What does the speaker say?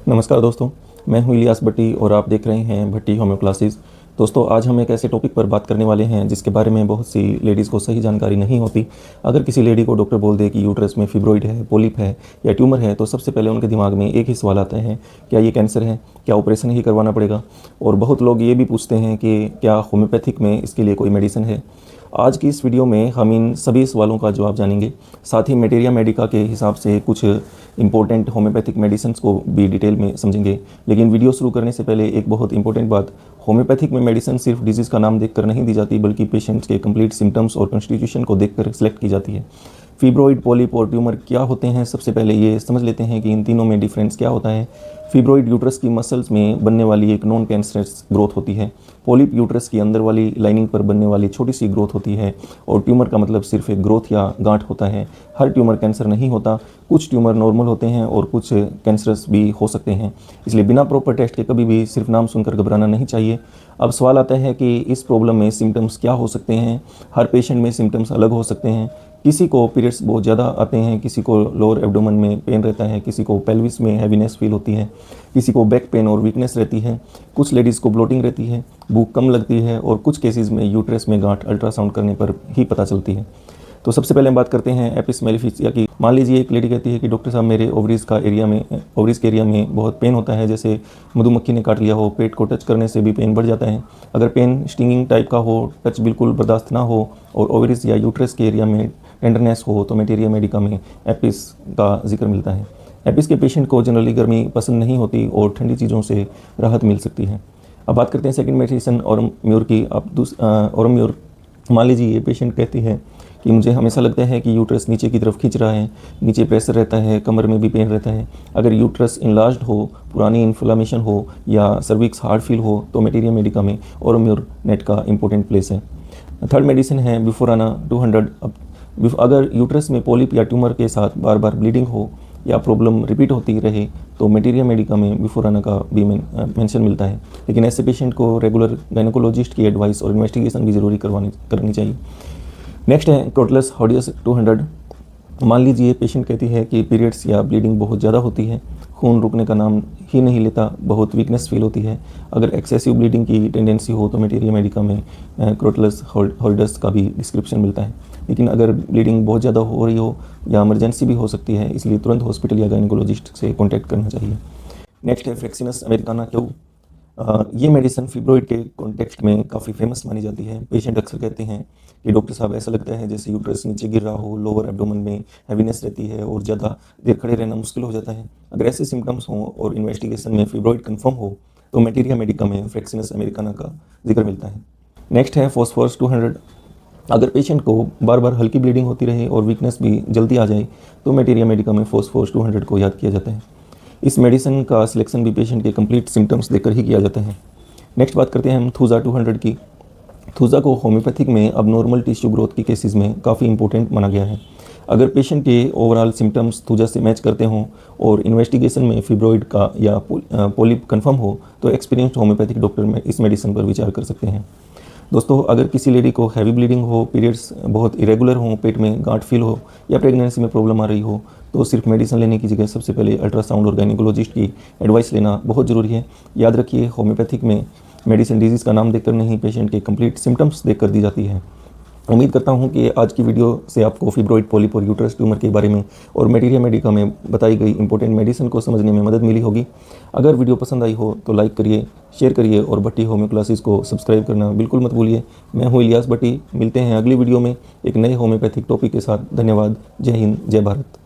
नमस्कार दोस्तों, मैं हूं इलियास भट्टी और आप देख रहे हैं भट्टी होम्यो क्लासेस। दोस्तों, आज हम एक ऐसे टॉपिक पर बात करने वाले हैं जिसके बारे में बहुत सी लेडीज़ को सही जानकारी नहीं होती। अगर किसी लेडी को डॉक्टर बोल दे कि यूट्रस में फिब्रोइड है, पॉलिप है या ट्यूमर है, तो सबसे पहले उनके दिमाग में एक ही सवाल आता है, क्या ये कैंसर है, क्या ऑपरेशन ही करवाना पड़ेगा। और बहुत लोग ये भी पूछते हैं कि क्या होम्योपैथिक में इसके लिए कोई मेडिसिन है। आज की इस वीडियो में हम इन सभी सवालों का जवाब जानेंगे। साथ ही मटेरिया मेडिका के हिसाब से कुछ इंपॉर्टेंट होम्योपैथिक मेडिसिन्स को भी डिटेल में समझेंगे। लेकिन वीडियो शुरू करने से पहले एक बहुत इंपॉर्टेंट बात, होम्योपैथिक में मेडिसिन सिर्फ डिजीज़ का नाम देखकर नहीं दी जाती, बल्कि पेशेंट्स के कंप्लीट सिम्टम्स और कॉन्स्टिट्यूशन को देखकर सिलेक्ट की जाती है। फिब्रोइड, पॉलिप और ट्यूमर क्या होते हैं, सबसे पहले ये समझ लेते हैं कि इन तीनों में डिफरेंस क्या होता है। फिब्रोइड यूट्रस की मसल्स में बनने वाली एक नॉन कैंसरस ग्रोथ होती है। पॉलिप यूट्रस की अंदर वाली लाइनिंग पर बनने वाली छोटी सी ग्रोथ होती है। और ट्यूमर का मतलब सिर्फ एक ग्रोथ या गांठ होता है। हर ट्यूमर कैंसर नहीं होता, कुछ ट्यूमर नॉर्मल होते हैं और कुछ कैंसरस भी हो सकते हैं। इसलिए बिना प्रॉपर टेस्ट के कभी भी सिर्फ नाम सुनकर घबराना नहीं चाहिए। अब सवाल आता है कि इस प्रॉब्लम में सिम्टम्स क्या हो सकते हैं। हर पेशेंट में सिम्टम्स अलग हो सकते हैं। किसी को पीरियड्स बहुत ज़्यादा आते हैं, किसी को लोअर एब्डोमेन में पेन रहता है, किसी को पेल्विस में हैवीनेस फील होती है, किसी को बैक पेन और वीकनेस रहती है, कुछ लेडीज़ को ब्लोटिंग रहती है, भूख कम लगती है और कुछ केसेस में यूट्रस में गांठ अल्ट्रासाउंड करने पर ही पता चलती है। तो सबसे पहले हम बात करते हैं एपिस मेलिफिसिया की। मान लीजिए एक लेडी कहती है कि डॉक्टर साहब, मेरे ओवरीज़ के एरिया में बहुत पेन होता है, जैसे मधुमक्खी ने काट लिया हो। पेट को टच करने से भी पेन बढ़ जाता है। अगर पेन स्टिंगिंग टाइप का हो, टच बिल्कुल बर्दाश्त ना हो और ओवरीज़ या यूट्रस के एरिया में टेंडरनेस हो, तो मटेरिया मेडिका में एपिस का जिक्र मिलता है। एपिस के पेशेंट को जनरली गर्मी पसंद नहीं होती और ठंडी चीज़ों से राहत मिल सकती है। अब बात करते हैं सेकंड मेडिसिन ऑरम्योर की। अब ऑरम्योर, मान लीजिए ये पेशेंट कहती है कि मुझे हमेशा लगता है कि यूट्रस नीचे की तरफ खींच रहा है, नीचे प्रेशर रहता है, कमर में भी पेन रहता है। अगर यूट्रस इनलार्ज्ड हो, पुरानी इन्फ्लामेशन हो या सर्विक्स हार्ड फील हो, तो मटेरिया मेडिका में ऑरम्योर नेट का इंपॉर्टेंट प्लेस है। थर्ड मेडिसिन है बिफोराना 200। अब अगर यूट्रस में पॉलिप या ट्यूमर के साथ बार बार ब्लीडिंग हो या प्रॉब्लम रिपीट होती रहे, तो मटेरिया मेडिका में बिफोराना का भी मेंशन मिलता है। लेकिन ऐसे पेशेंट को रेगुलर गायनेकोलॉजिस्ट की एडवाइस और इन्वेस्टिगेशन भी ज़रूरी करनी चाहिए। नेक्स्ट है क्रोटलस हॉडियस 200। मान लीजिए पेशेंट कहती है कि पीरियड्स या ब्लीडिंग बहुत ज़्यादा होती है, खून रुकने का नाम ही नहीं लेता, बहुत वीकनेस फील होती है। अगर एक्सेसिव ब्लीडिंग की टेंडेंसी हो तो मटेरिया मेडिका में क्रोटलस हॉडियस का भी डिस्क्रिप्शन मिलता है। लेकिन अगर ब्लीडिंग बहुत ज़्यादा हो रही हो या इमरजेंसी भी हो सकती है, इसलिए तुरंत हॉस्पिटल या गायनेकोलॉजिस्ट से कॉन्टैक्ट करना चाहिए। नेक्स्ट है फ्रेक्सिनस अमेरिकाना क्यू। ये मेडिसिन फिब्रोइड के कॉन्टेक्स्ट में काफ़ी फेमस मानी जाती है। पेशेंट अक्सर कहते हैं कि डॉक्टर साहब, ऐसा लगता है जैसे यूट्रस नीचे गिर रहा हो, लोअर एब्डोमेन में हैवीनेस रहती है और ज़्यादा देर खड़े रहना मुश्किल हो जाता है। अगर ऐसे सिम्टम्स हों और इन्वेस्टिगेशन में फिब्रोइड कंफर्म हो, तो मटेरिया मेडिका में फ्रेक्सिनस अमेरिकाना का जिक्र मिलता है। नेक्स्ट है फॉस्फोरस 200। अगर पेशेंट को बार बार हल्की ब्लीडिंग होती रहे और वीकनेस भी जल्दी आ जाए, तो मटेरिया मेडिका में फॉस्फोरस 200 को याद किया जाता है। इस मेडिसिन का सिलेक्शन भी पेशेंट के कंप्लीट सिम्टम्स देखकर ही किया जाता है। नेक्स्ट बात करते हैं हम थूजा 200 की। थूजा को होम्योपैथिक में अब नॉर्मल टिश्यू ग्रोथ की केसेस में काफ़ी इंपॉर्टेंट माना गया है। अगर पेशेंट के ओवरऑल सिम्टम्स थूजा से मैच करते हों और इन्वेस्टिगेशन में फिब्रोइड का या पॉलिप कंफर्म हो, तो एक्सपीरियंस्ड होम्योपैथिक डॉक्टर में इस मेडिसिन पर विचार कर सकते हैं। दोस्तों, अगर किसी लेडी को हैवी ब्लीडिंग हो, पीरियड्स बहुत इरेगुलर हो, पेट में गांठ फील हो या प्रेगनेंसी में प्रॉब्लम आ रही हो, तो सिर्फ मेडिसिन लेने की जगह सबसे पहले अल्ट्रासाउंड और गायनेकोलॉजिस्ट की एडवाइस लेना बहुत ज़रूरी है। याद रखिए, होम्योपैथिक में मेडिसिन डिजीज़ का नाम देखकर नहीं, पेशेंट के कंप्लीट सिम्टम्स देखकर दी जाती है। उम्मीद करता हूं कि आज की वीडियो से आपको फिब्रोइड, पॉलिप और यूट्रस ट्यूमर के बारे में और मटेरिया मेडिका में बताई गई इंपॉर्टेंट मेडिसिन को समझने में मदद मिली होगी। अगर वीडियो पसंद आई हो तो लाइक करिए, शेयर करिए और भट्टी होम्यो क्लासेस को सब्सक्राइब करना बिल्कुल मत भूलिए। मैं हूँ इलियास भट्टी। मिलते हैं अगली वीडियो में एक नए होम्योपैथिक टॉपिक के साथ। धन्यवाद। जय हिंद, जय भारत।